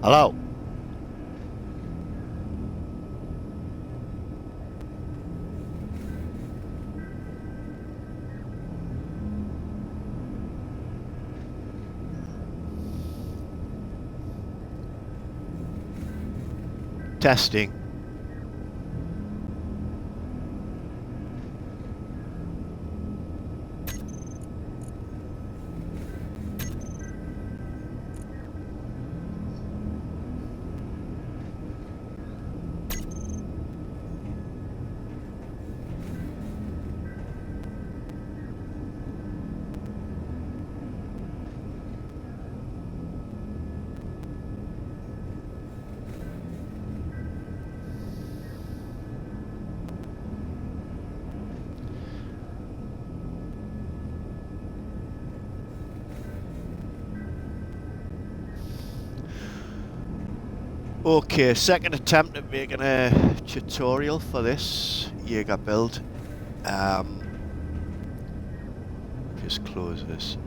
Hello. Testing. Okay, second attempt at making a tutorial for this Jaeger build. Just close this.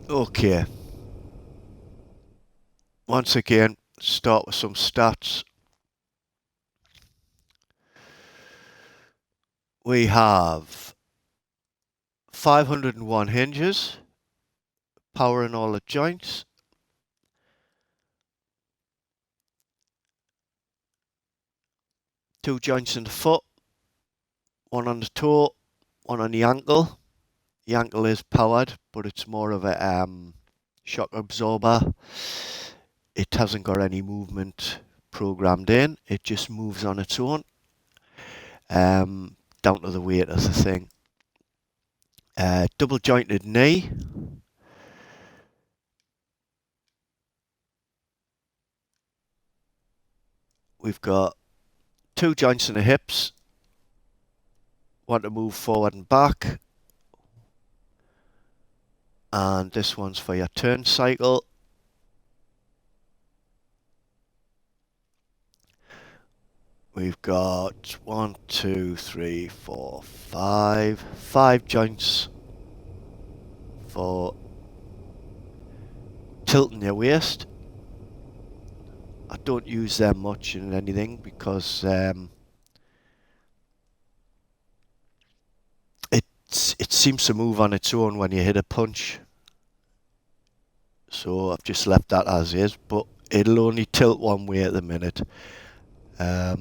Okay. Once again, start with some stats. We have 501 hinges, power in all the joints. Two joints in the foot, one on the toe, one on the ankle. The ankle is powered, but it's more of a shock absorber. It hasn't got any movement programmed in. It just moves on its own, down to the weight of the thing. Double jointed knee. We've got two joints in the hips. One to move forward and back. And this one's for your turn cycle. We've got 1, 2, 3, 4, 5 joints for tilting your waist. I don't use them much in anything because it seems to move on its own when you hit a punch. So I've just left that as is, but it'll only tilt one way at the minute. Because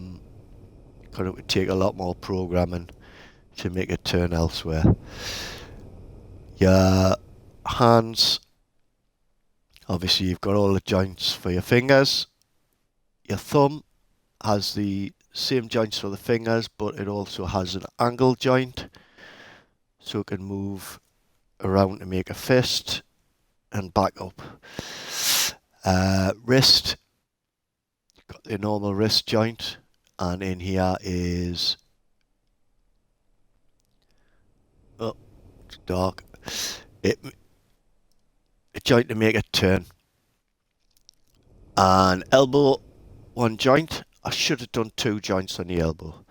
it would take a lot more programming to make it turn elsewhere. Your hands, obviously you've got all the joints for your fingers. Your thumb has the same joints for the fingers, but it also has an angle joint, so it can move around to make a fist and back up. Wrist, got the normal wrist joint, and in here is, oh, it's dark, a joint to make it turn. And elbow, one joint. I should have done two joints on the elbow.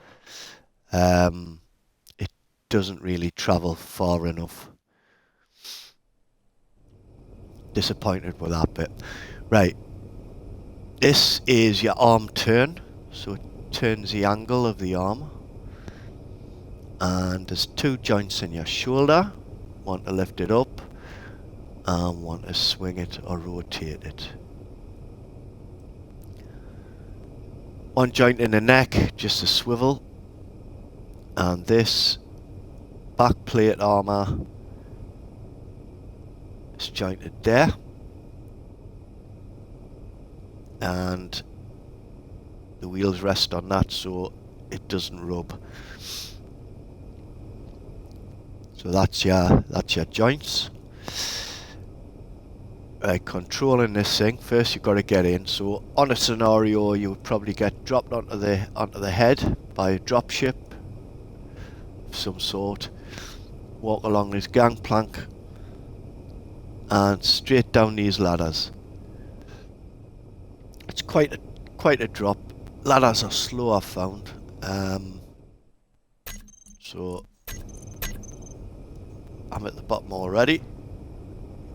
It doesn't really travel far enough. Disappointed with that bit. Right. This is your arm turn. So it turns the angle of the arm. And there's two joints in your shoulder. One to lift it up and one to swing it or rotate it. One joint in the neck, just a swivel. And this back plate armour It's jointed there. And the wheels rest on that so it doesn't rub. So that's your joints. Right, controlling this thing, first you've got to get in. So on a scenario you would probably get dropped onto the head by a dropship of some sort. Walk along this gangplank and straight down these ladders. It's quite a drop. Ladders are slow, I've found. So I'm at the bottom already.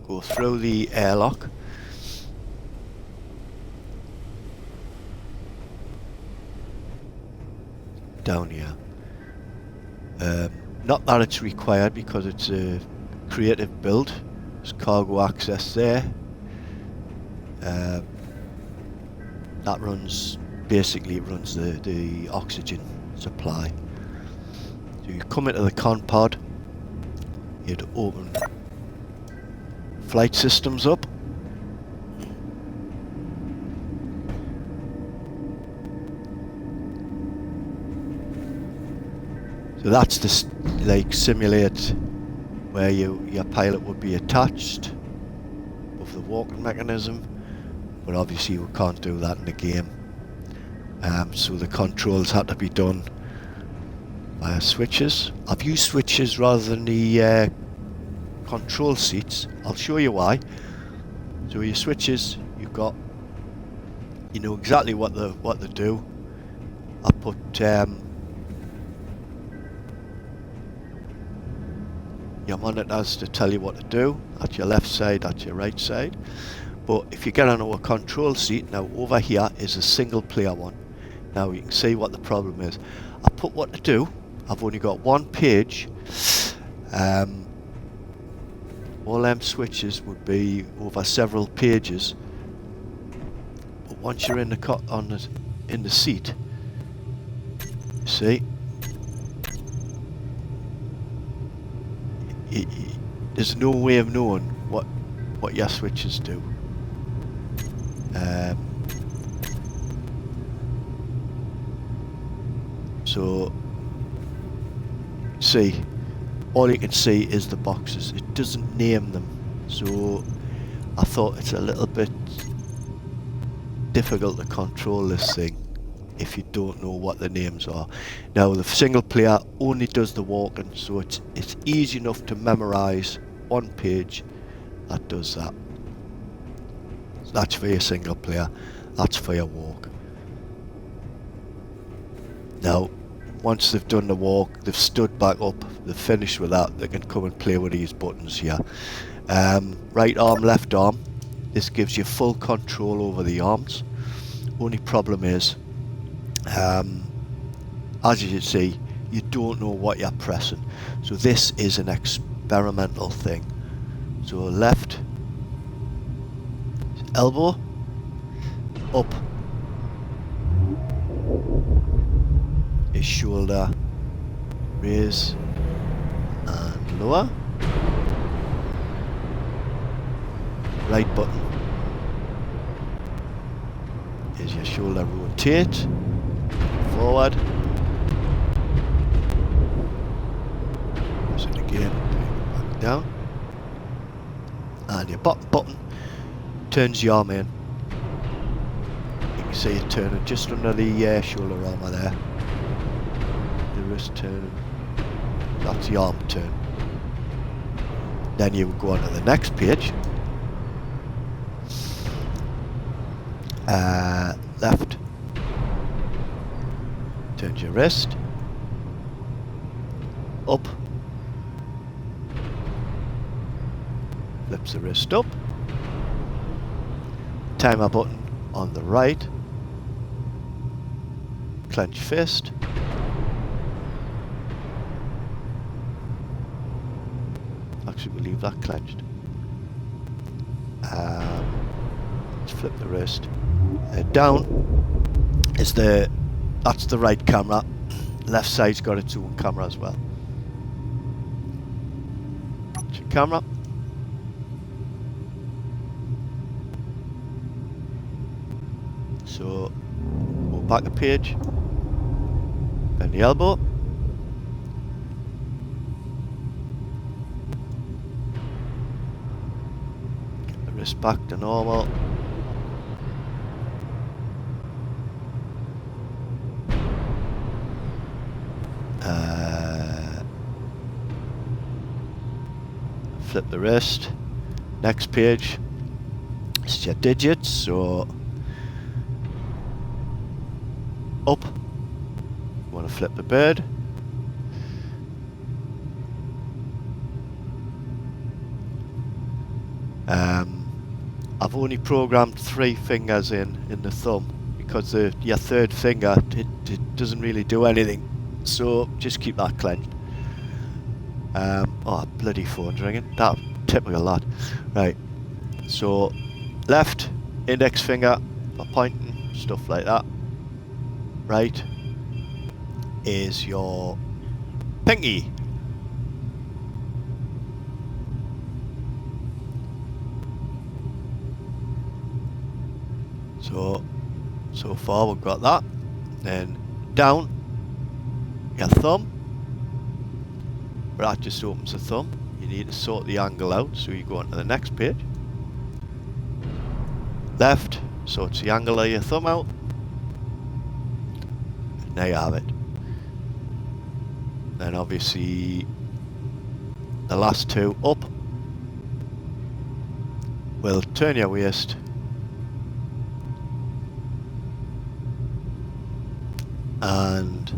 Go through the airlock. Down here. Not that it's required because it's a creative build. There's cargo access there. That basically runs the oxygen supply. So you come into the con pod, you'd open flight systems up. So that's the simulate where your pilot would be attached with the walking mechanism, but obviously we can't do that in the game. So the controls had to be done via switches. I've used switches rather than the control seats. I'll show you why. So your switches, you know exactly what they do. I put your monitors to tell you what to do at your left side, at your right side. But if you get onto a control seat, now over here is a single player one. Now you can see what the problem is. I put what to do. I've only got one page. All them switches would be over several pages. But once you're in the seat, you see, there's no way of knowing what your switches do. So see, all you can see is the boxes. It doesn't name them, so I thought it's a little bit difficult to control this thing if you don't know what the names are. Now the single player only does the walking, so it's easy enough to memorize one page that does that. So that's for your single player, that's for your walk. Now once they've done the walk, they've stood back up, they've finished with that, they can come and play with these buttons here. Right arm, left arm, this gives you full control over the arms. Only problem is, as you can see, you don't know what you're pressing. So this is an experimental thing. So left, elbow, up, is shoulder, raise and lower. Right button is your shoulder rotate, forward. Press it again, back down. And your bottom button turns your arm in. You can see it turning just under the shoulder armour there. The wrist turning. That's the arm turn. Then you would go on to the next page. Left. Turns your wrist. Up. Flips the wrist up. Timer button on the right. Clench fist. Actually, we'll leave that clenched. Let's flip the wrist. Down is that's the right camera. Left side's got its own camera as well. Camera. So go back a page, bend the elbow, get the wrist back to normal. Flip the wrist. Next page, it's your digits, so up, you want to flip the bird. I've only programmed 3 fingers in the thumb because your third finger, it doesn't really do anything, so just keep that clenched. Oh, bloody phone's ringing. That typical lad. Right, so left index finger for pointing, stuff like that. Right is your pinky. So far we've got that. Then down, your thumb. But that just opens the thumb. You need to sort the angle out, so you go on to the next page. Left, sorts the angle of your thumb out. And there you have it. Then obviously the last 2 up will turn your waist and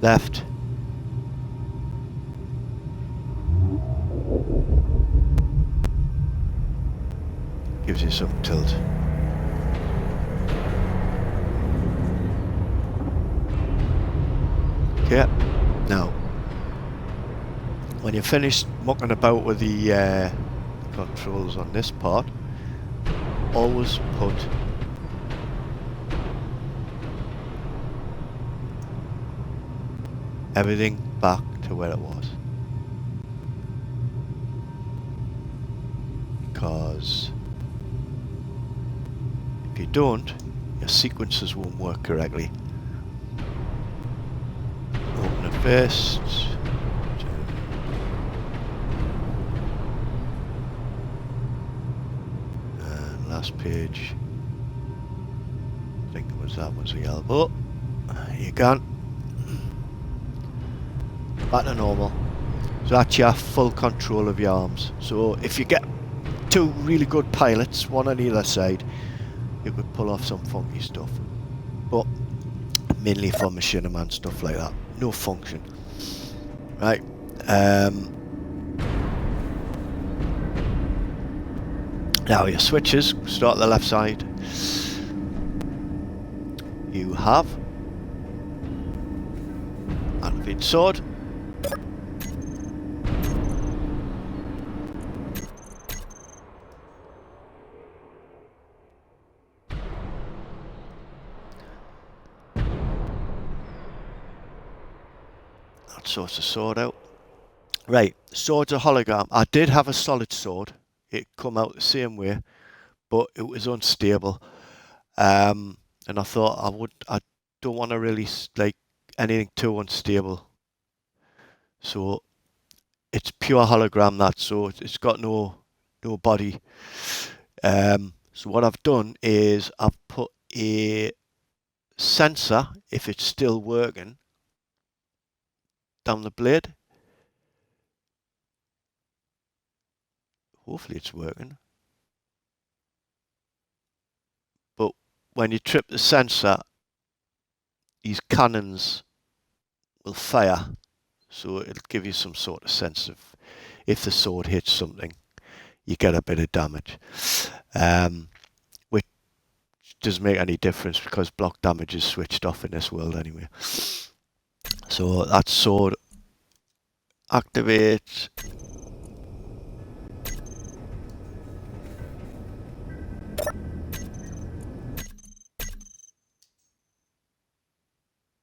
left gives you some tilt. Okay, now when you're finished mucking about with the controls on this part, always put everything back to where it was, because if you don't, your sequences won't work correctly. Open the fist, and last page, I think that was the elbow. You can. Back to normal. So that's your full control of your arms. So if you get 2 really good pilots, one on either side, you could pull off some funky stuff. But mainly for machinima stuff like that. No function. Right. Now your switches, start at the left side. You have activate sword. That sorts the sword out. Right, sword's a hologram. I did have a solid sword. It come out the same way, but it was unstable. And I thought I don't want to release like anything too unstable. So it's pure hologram, that, so it's got no body. So what I've done is I've put a sensor, if it's still working, down the blade. Hopefully it's working. But when you trip the sensor, these cannons will fire, so it'll give you some sort of sense of if the sword hits something, you get a bit of damage, which doesn't make any difference because block damage is switched off in this world anyway. So that sword activates.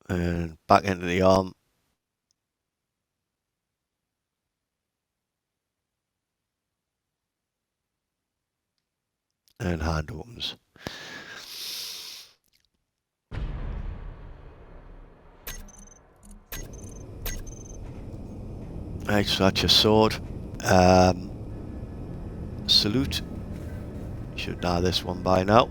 And back into the arm. And hand opens. Right, so that's your sword. Salute. Should know this one by now.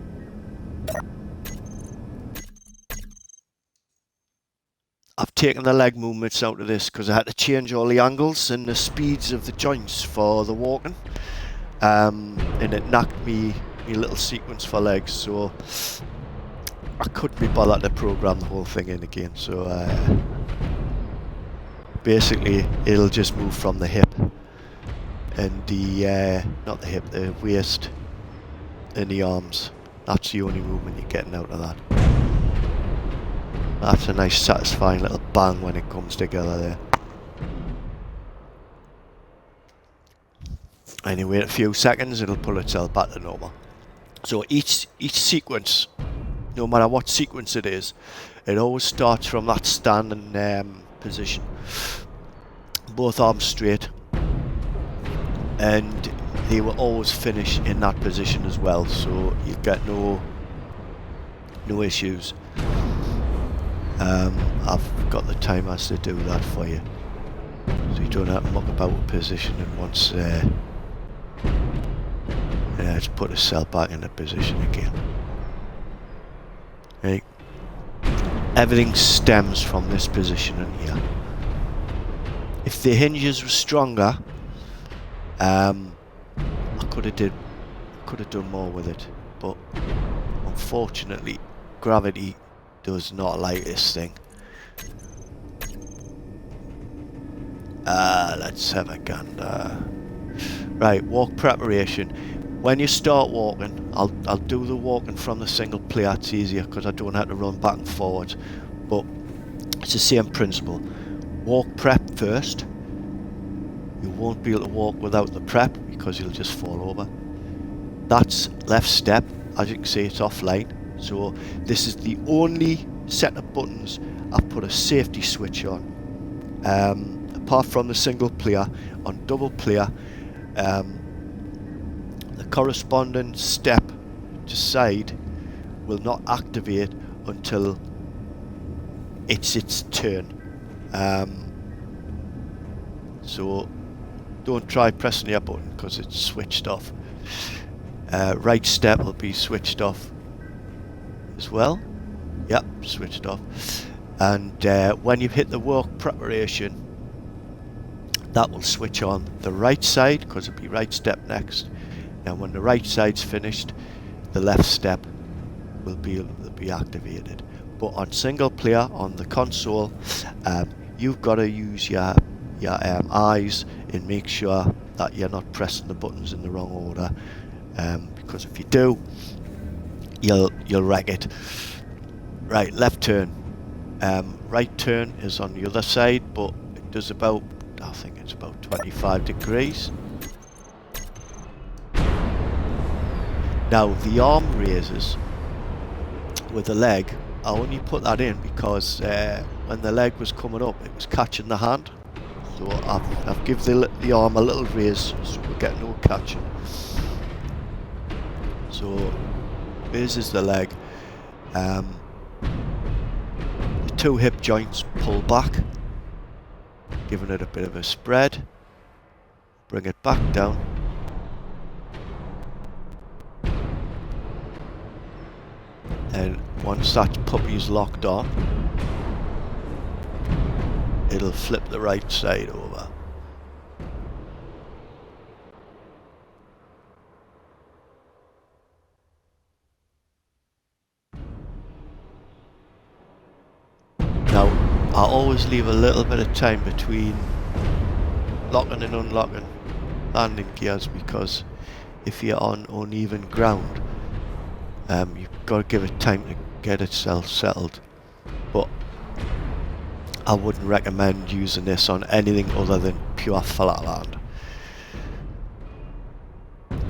I've taken the leg movements out of this because I had to change all the angles and the speeds of the joints for the walking. And it knocked me little sequence for legs, so I couldn't be bothered to program the whole thing in again. So basically it'll just move from the hip and the not the hip, the waist and the arms. That's the only movement you're getting out of that. That's a nice satisfying little bang when it comes together there. Anyway, a few seconds it'll pull itself back to normal. So each sequence, no matter what sequence it is, it always starts from that standing position. Both arms straight, and they will always finish in that position as well, so you get no issues. I've got the timers to do that for you, so you don't have to muck about with position, and once let's put the cell back in the position again. Right. Everything stems from this position in here. If the hinges were stronger, I could have done more with it, but unfortunately gravity does not like this thing. Let's have a gander. Right, walk preparation. When you start walking, I'll do the walking from the single player. It's easier because I don't have to run back and forwards, but it's the same principle. Walk prep first. You won't be able to walk without the prep because you'll just fall over. That's left step. As you can see, it's offline. So this is the only set of buttons I've put a safety switch on. Apart from the single player, on double player, the corresponding step to side will not activate until it's its turn. So don't try pressing the up button because it's switched off. Right step will be switched off as well. Yep, switched off. And when you hit the walk preparation, that will switch on the right side because it'll be right step next. Now when the right side's finished, the left step will be activated. But on single player on the console, you've got to use your eyes and make sure that you're not pressing the buttons in the wrong order, because if you do, you'll wreck it. Right, left turn. Right turn is on the other side, but it does about, I think it's about 25 degrees. Now the arm raises with the leg, I only put that in because when the leg was coming up, it was catching the hand. So I've given the arm a little raise so we get no catching. So raises the leg. The two hip joints pull back, giving it a bit of a spread. Bring it back down. And once that puppy's locked on, it'll flip the right side over. Now, I always leave a little bit of time between locking and unlocking landing gears, because if you're on uneven ground, you've got to give it time to get itself settled. But I wouldn't recommend using this on anything other than pure flat land.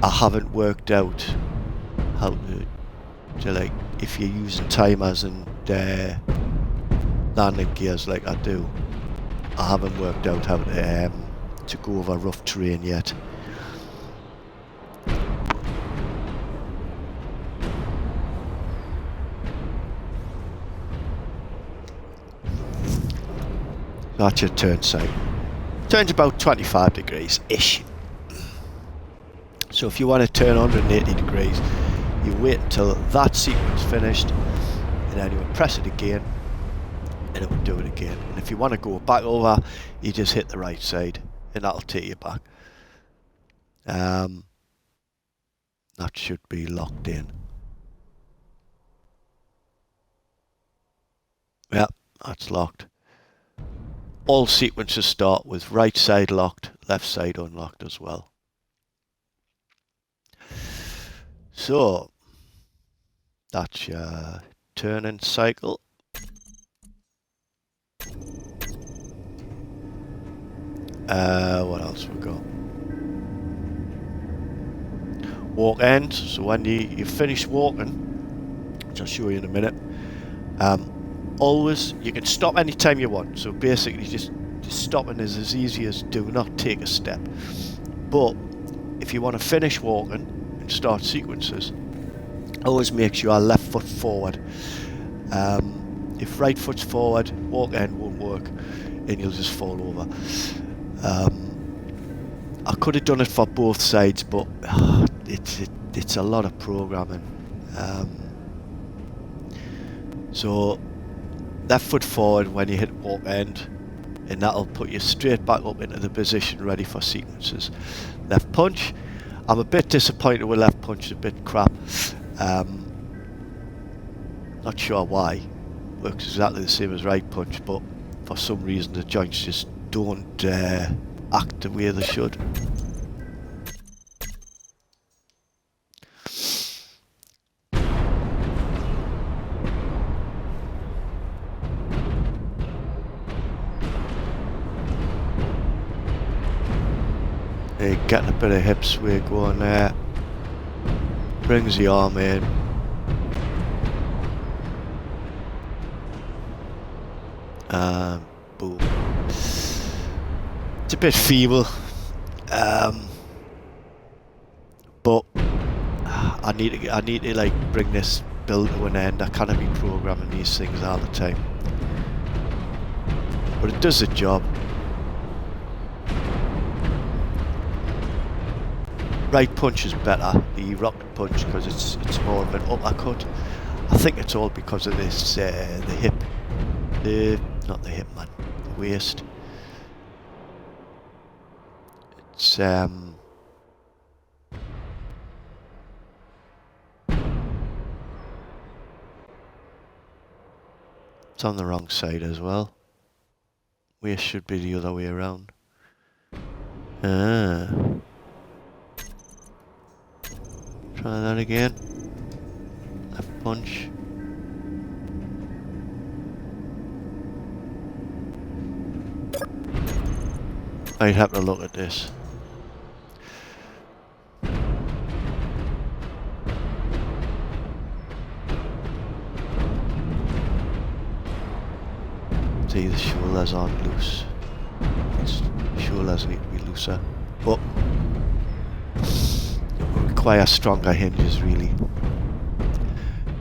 I haven't worked out how to like, if you're using timers and landing gears like I do, I haven't worked out how to go over rough terrain yet. That's your turn sight. Turns about 25 degrees-ish. So if you want to turn 180 degrees, you wait until that sequence finished, and then you would press it again, and it would do it again. And if you want to go back over, you just hit the right side, and that'll take you back. That should be locked in. Yeah, that's locked. All sequences start with right side locked, left side unlocked as well. So, that's your turning cycle. What else we got? Walk end. So when you finish walking, which I'll show you in a minute, always, you can stop anytime you want. So basically just stopping is as easy as do not take a step. But if you want to finish walking and start sequences, always make sure your left foot forward. If right foot's forward, walk end won't work and you'll just fall over. I could have done it for both sides, but it's a lot of programming. So left foot forward when you hit walk end, and that'll put you straight back up into the position ready for sequences. Left punch. I'm a bit disappointed with left punch, it's a bit crap. Not sure why. Works exactly the same as right punch, but for some reason the joints just don't act the way they should. Getting a bit of hip sway going there. Brings the arm in. Boom. It's a bit feeble. But I need to like bring this build to an end. I can't be programming these things all the time. But it does the job. Right punch is better, the rocket punch, because it's more of an uppercut. I think it's all because of this, the hip, not the hip man, the waist. It's on the wrong side as well. Waist should be the other way around. Try that again. Left punch. I'd have to look at this. See, the shoulders aren't loose. Shoulders need to be looser. But require stronger hinges, really.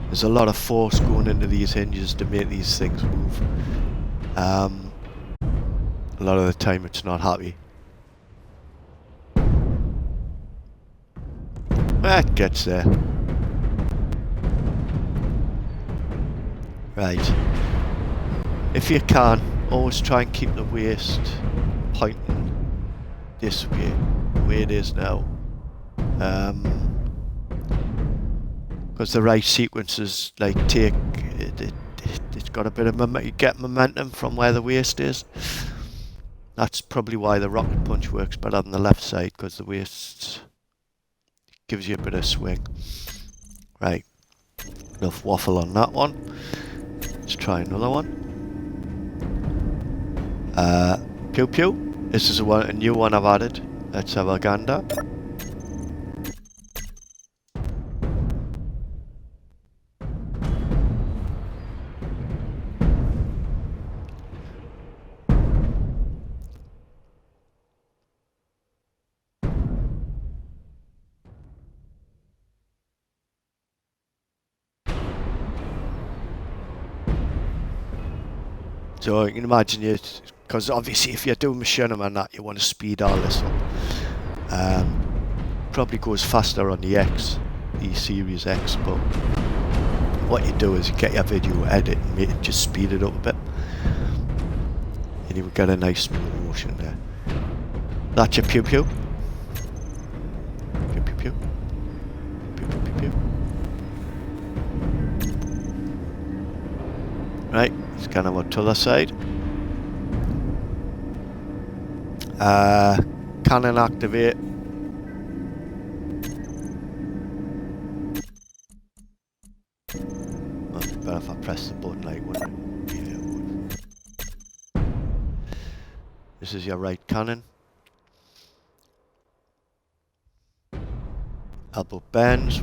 There's a lot of force going into these hinges to make these things move. A lot of the time it's not happy. That gets there. Right. If you can, always try and keep the waist pointing this way, the way it is now. Because the right sequences like take it's got a bit of you get momentum from where the waist is. That's probably why the rocket punch works better than the left side, because the waist gives you a bit of swing. Right, enough waffle on that one. Let's try another one. Pew pew. This is a new one I've added. Let's have a gander. So you can imagine you're because obviously if you're doing machinima and that, you want to speed all this up. Probably goes faster on the X, the Series X, but what you do is you get your video edit and make it, just speed it up a bit, and you will get a nice smooth motion there. That's your pew pew. Pew pew pew. Pew pew pew pew. Right, let's kind of on to the other side. Cannon activate. Well, it'd be better if I press the button like wouldn't it? Yeah, it would. This is your right cannon. Elbow bends.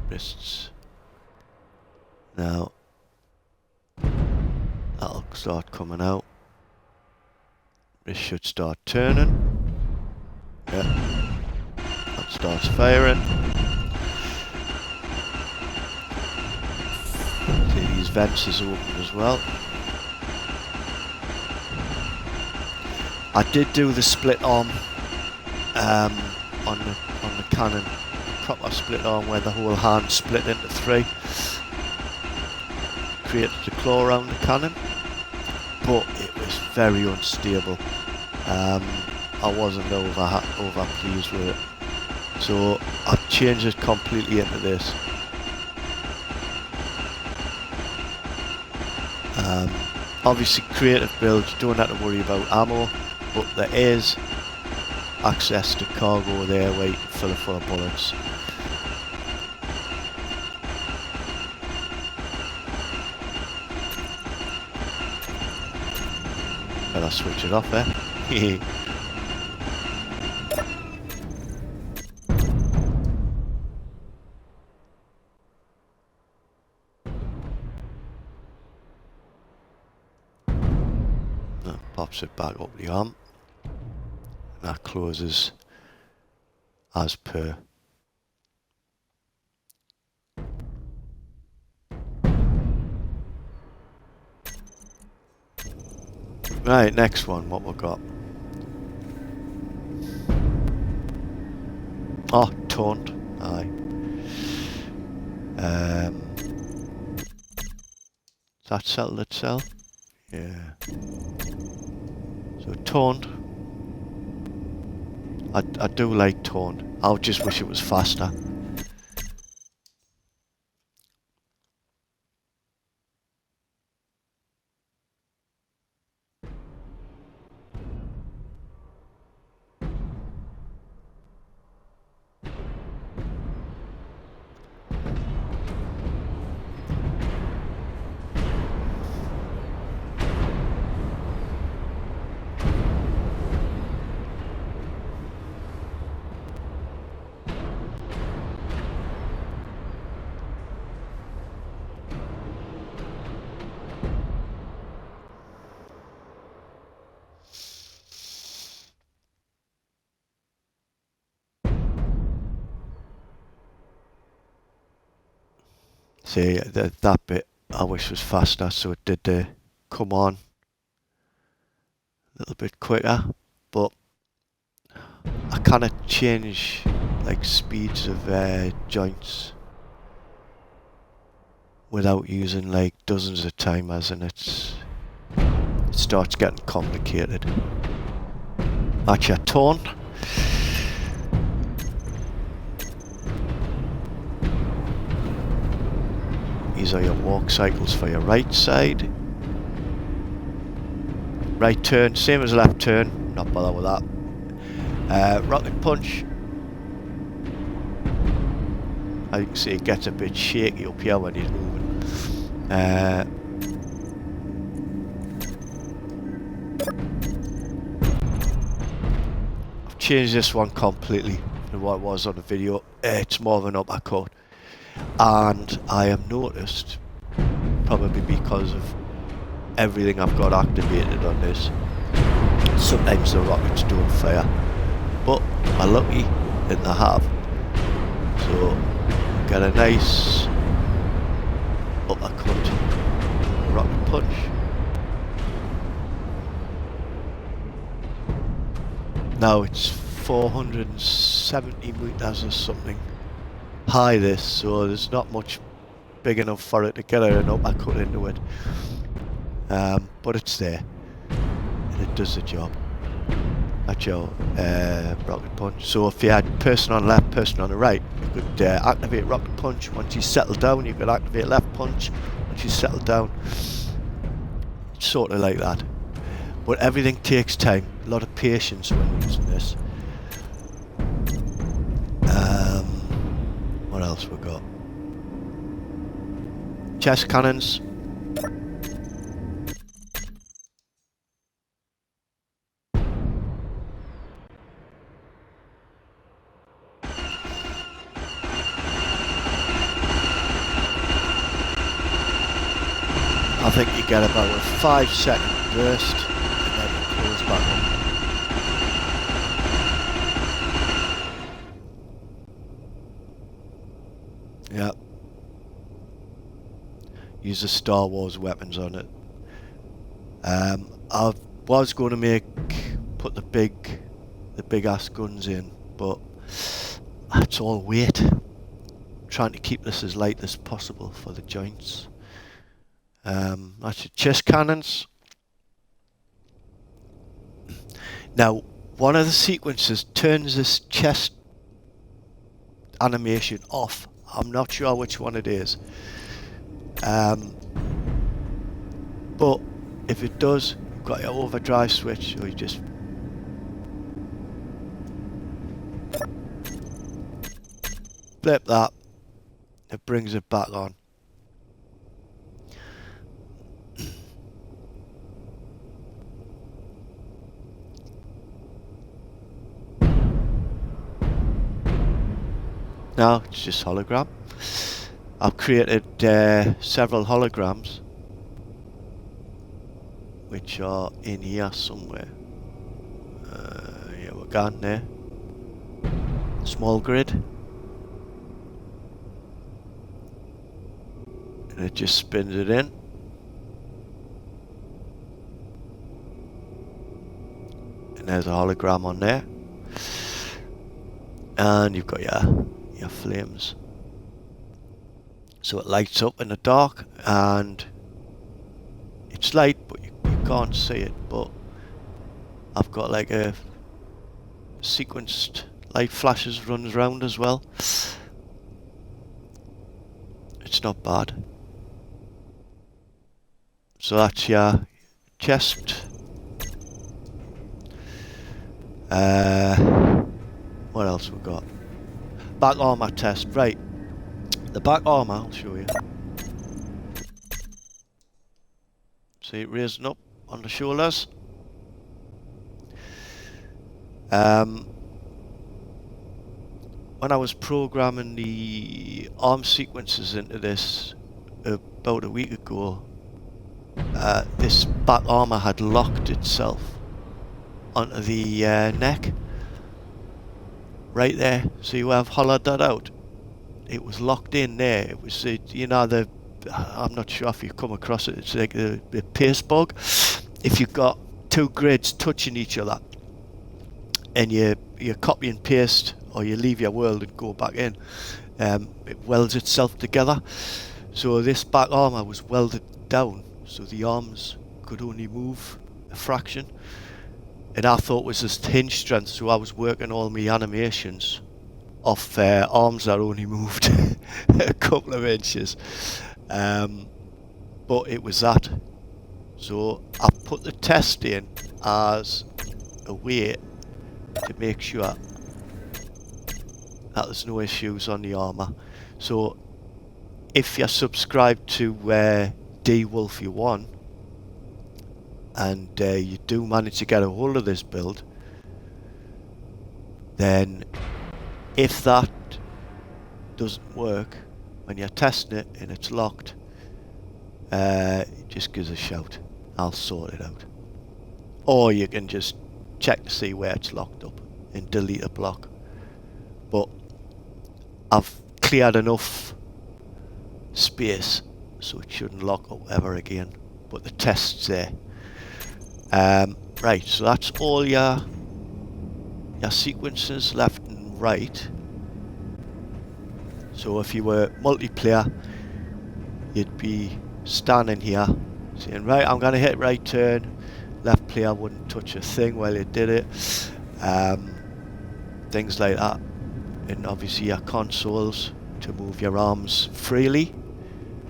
Wrists. Now that'll start coming out. This should start turning. Yeah. That starts firing. See, these vents is open as well. I did do the split arm on the cannon. Proper split arm where the whole hand split into three. Created the claw around the cannon, but it was very unstable. I wasn't over pleased with it, so I've changed it completely into this. Obviously creative build, you don't have to worry about ammo, but there is access to cargo there where you can fill it full of bullets. Better switch it off there. That pops it back up the arm. That closes as per. Right, next one, what we got? Oh, taunt. Aye. Does that settle itself? Yeah. So taunt. I do like taunt. I just wish it was faster. See, that bit I wish was faster, so it did come on a little bit quicker, but I kind of change like speeds of joints without using like dozens of timers, and it starts getting complicated. That's your taunt. These are your walk cycles for your right side. Right turn, same as left turn, not bother with that. Rocket punch. As you can see, it gets a bit shaky up here when he's moving. I've changed this one completely from what it was on the video. It's more of an uppercut. And I have noticed, probably because of everything I've got activated on this, sometimes the rockets don't fire, but I'm lucky that they have. So get a nice uppercut, rocket punch, Now it's 470 meters or something high this, so there's not much big enough for it to get an uppercut into it. But it's there, and it does the job. That's your rocket punch. So if you had person on left, person on the right, you could activate rocket punch. Once you settle down, you could activate left punch. Once you settle down, sort of like that. But everything takes time. A lot of patience when using this. What else we got? Chest cannons. I think you get about a 5-second burst and then it close back up. Yeah. Use the Star Wars weapons on it. I was going to put the big ass guns in, but it's all weight. I'm trying to keep this as light as possible for the joints. That's your chest cannons. Now, one of the sequences turns this chest animation off. I'm not sure which one it is. But if it does, you've got your overdrive switch, so you just flip that, it brings it back on. Now it's just hologram. I've created several holograms which are in here somewhere. Yeah, we're gone there. Small grid. And it just spins it in. And there's a hologram on there. And you've got your flames. So it lights up in the dark and it's light, but you can't see it. But I've got like a sequenced light flashes runs around as well. It's not bad. So that's your chest. What else we got? Back armor test, right. The back armor, I'll show you. See it raising up on the shoulders. When I was programming the arm sequences into this about a week ago, this back armor had locked itself onto the neck. Right there, so you have hollowed that out. It was locked in there. It was, you know, I'm not sure if you've come across it. It's like the paste bug. If you've got two grids touching each other, and you copy and paste, or you leave your world and go back in, it welds itself together. So this back armor was welded down, so the arms could only move a fraction. And I thought it was just hinge strength, so I was working all my animations off arms that only moved a couple of inches. But it was that. So I put the test in as a way to make sure that there's no issues on the armour. So if you're subscribed to DWolfie1, and you do manage to get a hold of this build, then if that doesn't work when you're testing it and it's locked, just give us a shout. I'll sort it out. Or you can just check to see where it's locked up and delete a block. But I've cleared enough space so it shouldn't lock up ever again. But the test's there. Right, so that's all your your sequences left and right. So if you were multiplayer, you'd be standing here saying, right, I'm going to hit right turn. Left player wouldn't touch a thing while you did it. Things like that. And obviously your consoles to move your arms freely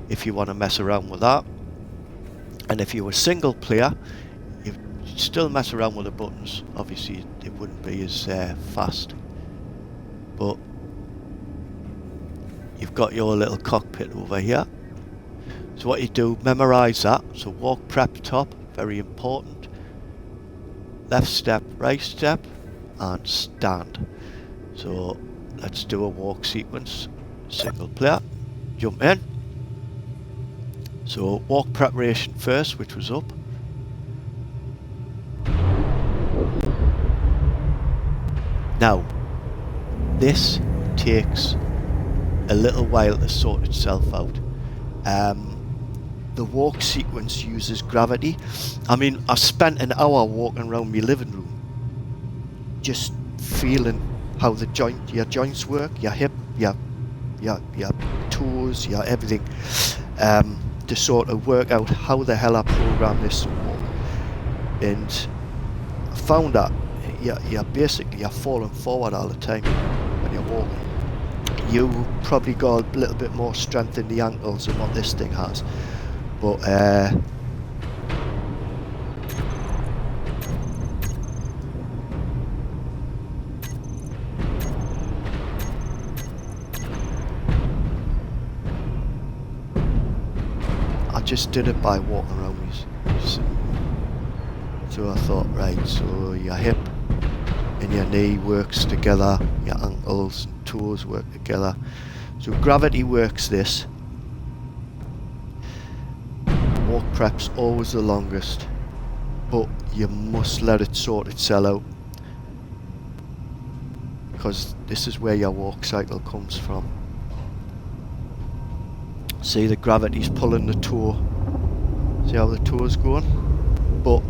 if you want to mess around with that. And if you were single player, you'd still mess around with the buttons. Obviously it wouldn't be as fast. But you've got your little cockpit over here. So what you do, memorize that. So walk, prep, top, very important. Left step, right step, and stand. So let's do a walk sequence. Single player, jump in. So walk preparation first, which was up. Now, this takes a little while to sort itself out. The walk sequence uses gravity. I mean, I spent an hour walking around my living room, just feeling how your joints work, your hip, your toes, your everything, to sort of work out how the hell I program this to walk. And I found that you're falling forward all the time when you're walking. You probably got a little bit more strength in the ankles than what this thing has. But I just did it by walking around these. So I thought, right, so your hip and your knee works together, your ankles and toes work together. So gravity works this. Walk prep's always the longest, but you must let it sort itself out, because this is where your walk cycle comes from. See, the gravity's pulling the toe. See how the toe's going? But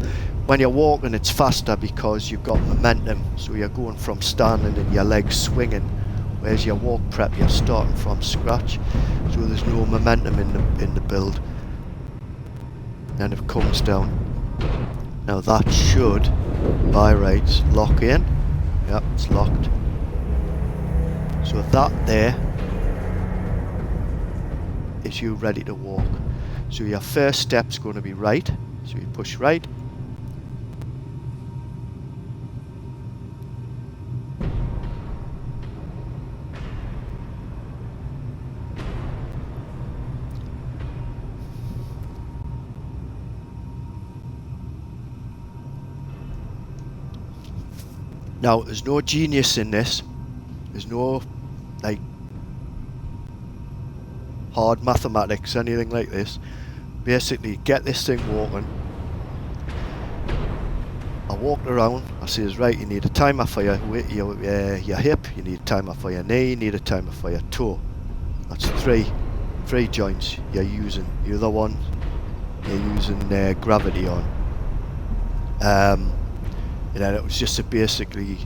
when you're walking, it's faster because you've got momentum, so you're going from standing and your legs swinging, whereas your walk prep, you're starting from scratch, so there's no momentum in the build. And it comes down. Now that should, by rights, lock in. Yep, it's locked. So that there is you ready to walk. So your first step's going to be right. So you push right. Now, there's no genius in this. There's no, like, hard mathematics, anything like this. Basically, get this thing walking. I walked around. I says, right, you need a timer for your hip. You need a timer for your knee. You need a timer for your toe. That's three joints you're using. The other one, you're using gravity on. And then it was just to basically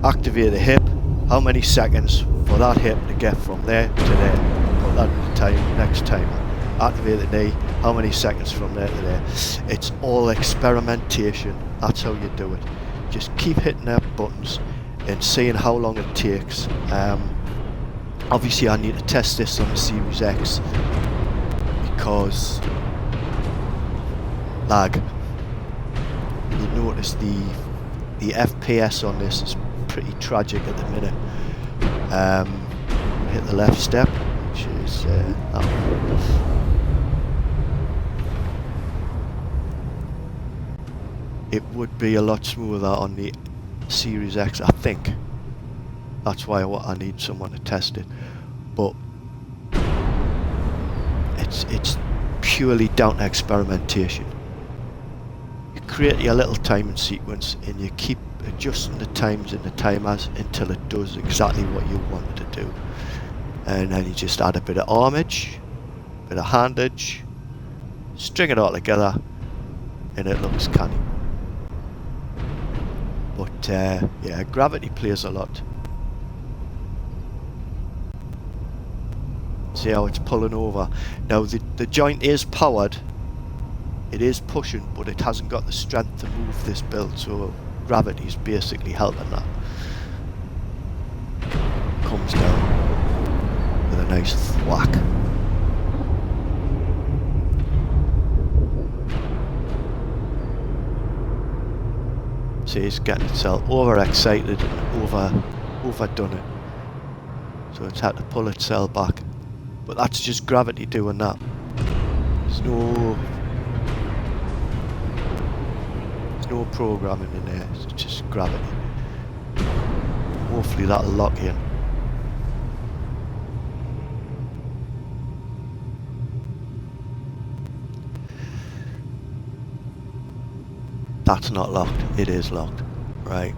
activate the hip, how many seconds for that hip to get from there to there. Put that in the time, next timer. Activate the knee, how many seconds from there to there. It's all experimentation, that's how you do it. Just keep hitting their buttons and seeing how long it takes. Obviously I need to test this on the Series X because lag. You notice the FPS on this is pretty tragic at the minute. Hit the left step, which is that one. It would be a lot smoother on the Series X, I think. That's why I need someone to test it. But it's purely down to experimentation. Create your little timing sequence and you keep adjusting the times and the timers until it does exactly what you want it to do. And then you just add a bit of armage, a bit of handage, string it all together and it looks canny. But yeah, gravity plays a lot. See how it's pulling over. Now the joint is powered. It is pushing, but it hasn't got the strength to move this build, so gravity is basically helping that. Comes down with a nice thwack. See, it's getting itself overexcited and overdone it. So it's had to pull itself back. But that's just gravity doing that. There's no programming in there, it's just gravity. Hopefully that'll lock in. That's not locked. It is locked. Right.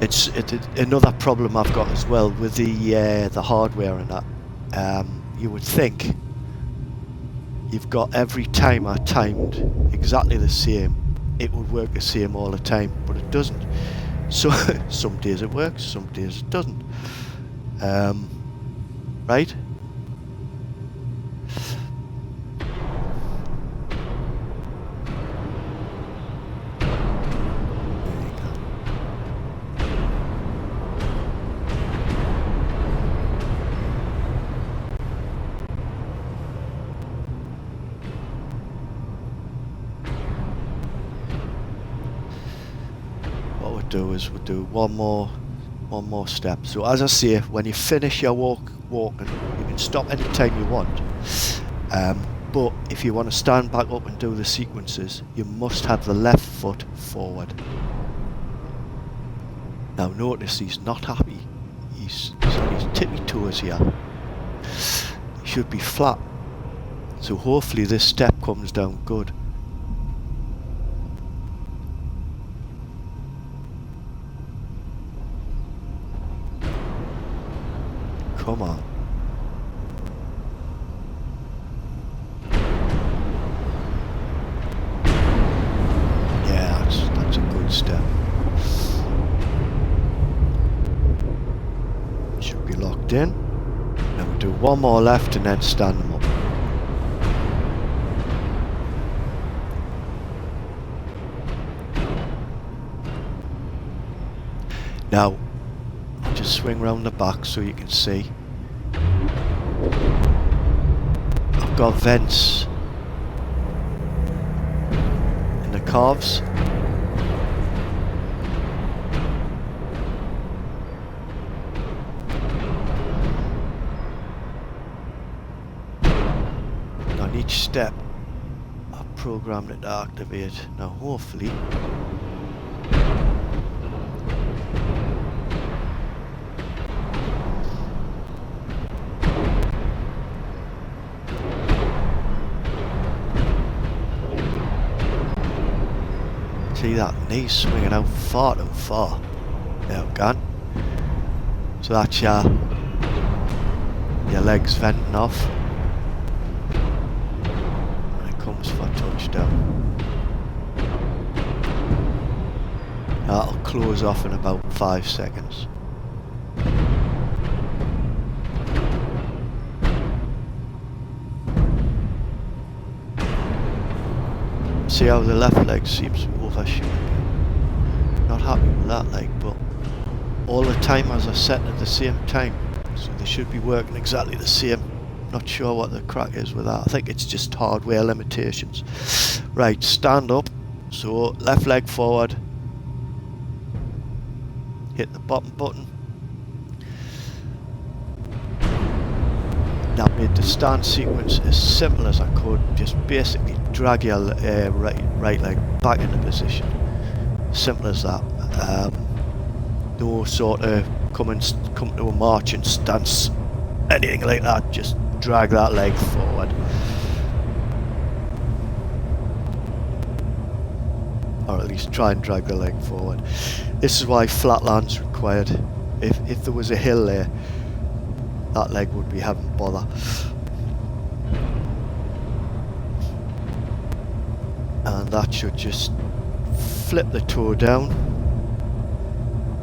It's another problem I've got as well with the hardware and that. You would think you've got every timer timed exactly the same. It would work the same all the time, but it doesn't. So some days it works, some days it doesn't. Right? We'll do one more step. So as I say, when you finish your walking, you can stop any time you want. But if you want to stand back up and do the sequences, you must have the left foot forward. Now notice he's not happy. He's on his tippy toes here. He should be flat. So hopefully this step comes down good. Come on. Yeah, that's a good step. Should be locked in. Now we'll do one more left and then stand them up. Now, just swing round the back so you can see. I've got vents in the calves. And on each step I've programmed it to activate. Now hopefully see that knee swinging out far too far. There we go. So that's your legs venting off. And it comes for touchdown. That'll close off in about 5 seconds. See how the left leg seems overshooting. Not happy with that leg, but all the timers are set at the same time, so they should be working exactly the same. Not sure what the crack is with that. I think it's just hardware limitations. Right, stand up. So left leg forward. Hit the bottom button. That made the stand sequence as simple as I could. Just basically drag your right leg back into position. Simple as that. No sort of come to a marching stance, anything like that. Just drag that leg forward. Or at least try and drag the leg forward. This is why flatland's required. If there was a hill there, that leg would be having bother. And that should just flip the toe down.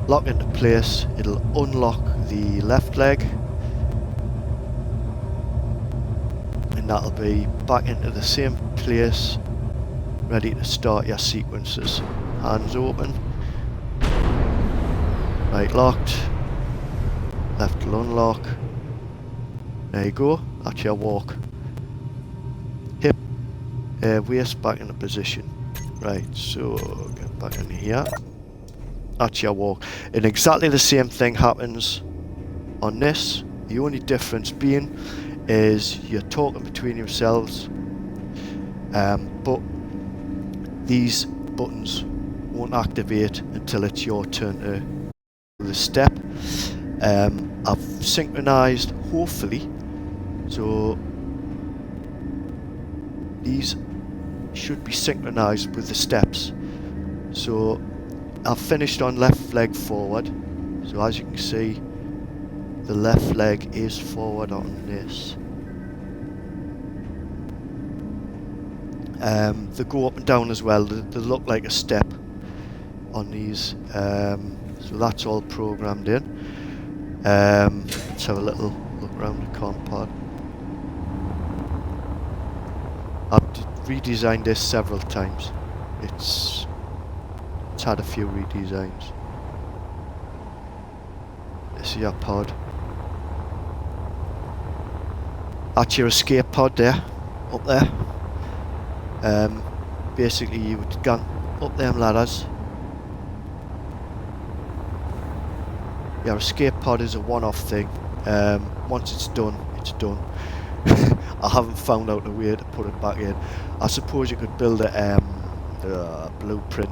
lock into place, it'll unlock the left leg, and that'll be back into the same place, ready to start your sequences. Hands open, right locked, left will unlock. There you go, that's your walk. Hip, waist back into position. Right, so get back in here. That's your walk. And exactly the same thing happens on this. The only difference being is you're talking between yourselves, but these buttons won't activate until it's your turn to do the step. I've synchronized, hopefully, so these should be synchronized with the steps. So I've finished on left leg forward, so as you can see the left leg is forward on this. They go up and down as well, they look like a step on these, so that's all programmed in. Let's have a little look around the comp pod. I've redesigned this several times. It's had a few redesigns. This is your pod. That's your escape pod there, up there. Basically you would go up them ladders. Your escape pod is a one-off thing. Once it's done, it's done. I haven't found out a way to put it back in. I suppose you could build a blueprint.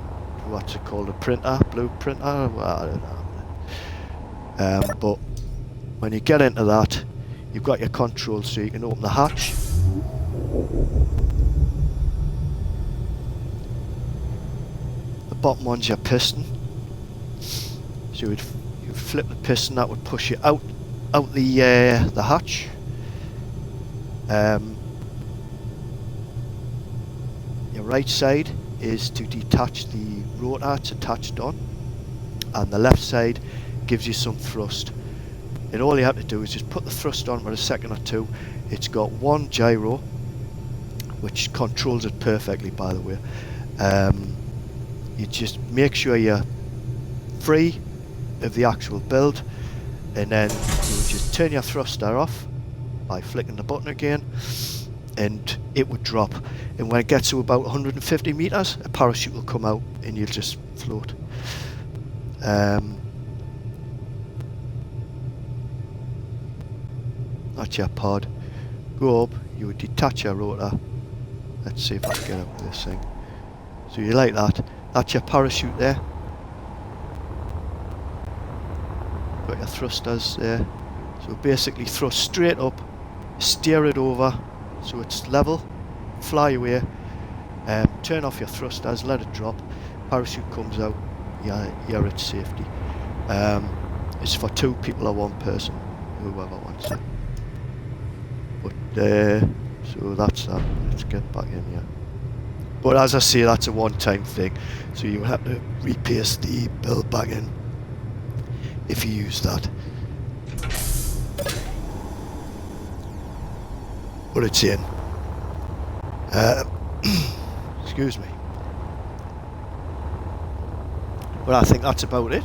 What's it called? A printer? Blueprinter? Well, I don't know. But when you get into that, you've got your controls, so you can open the hatch. The bottom one's your piston. So you'd flip the piston, that would push you out the hatch. Your right side is to detach the rotor, it's attached on, and the left side gives you some thrust. And all you have to do is just put the thrust on for a second or two. It's got one gyro, which controls it perfectly, by the way. You just make sure you're free of the actual build, and then you just turn your thruster off by flicking the button again, and it would drop. And when it gets to about 150 meters, a parachute will come out and you'll just float. That's your pod. Go up, you would detach your rotor. Let's see if I can get out of this thing. So you like that. That's your parachute there. Got your thrusters there. So basically thrust straight up, steer it over so it's level, fly away, turn off your thrusters, let it drop, parachute comes out, you're at safety. It's for two people or one person, whoever wants it. But so that's that. Let's get back in here. But as I say, that's a one-time thing, so you have to repaste the build back in if you use that. But it's in. Excuse me. But I think that's about it.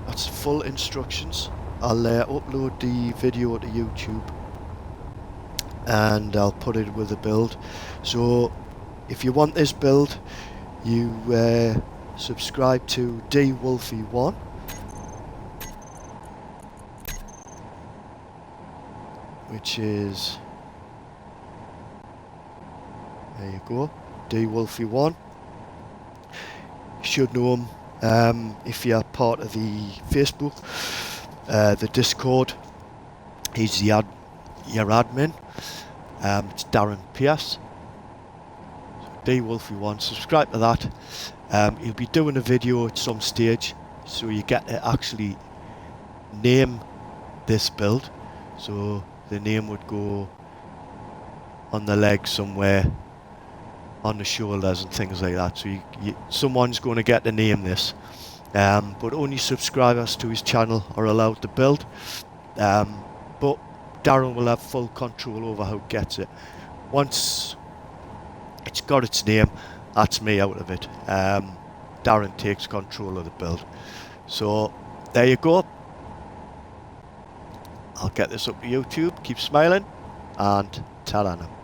That's full instructions. I'll upload the video to YouTube and I'll put it with the build. So if you want this build, you subscribe to DWolfie1. Which is, there you go, DWolfie1. You should know him if you're part of the Facebook, the Discord. He's your admin. It's Darren Pierce. So DWolfie1, subscribe to that. He'll be doing a video at some stage, so you get to actually name this build. So the name would go on the leg somewhere, on the shoulders and things like that. So someone's going to get to name this, but only subscribers to his channel are allowed to build. But Darren will have full control over how it gets it. Once it's got its name, that's me out of it. Darren takes control of the build. So there you go. I'll get this up to YouTube. Keep smiling, and ta-ra now.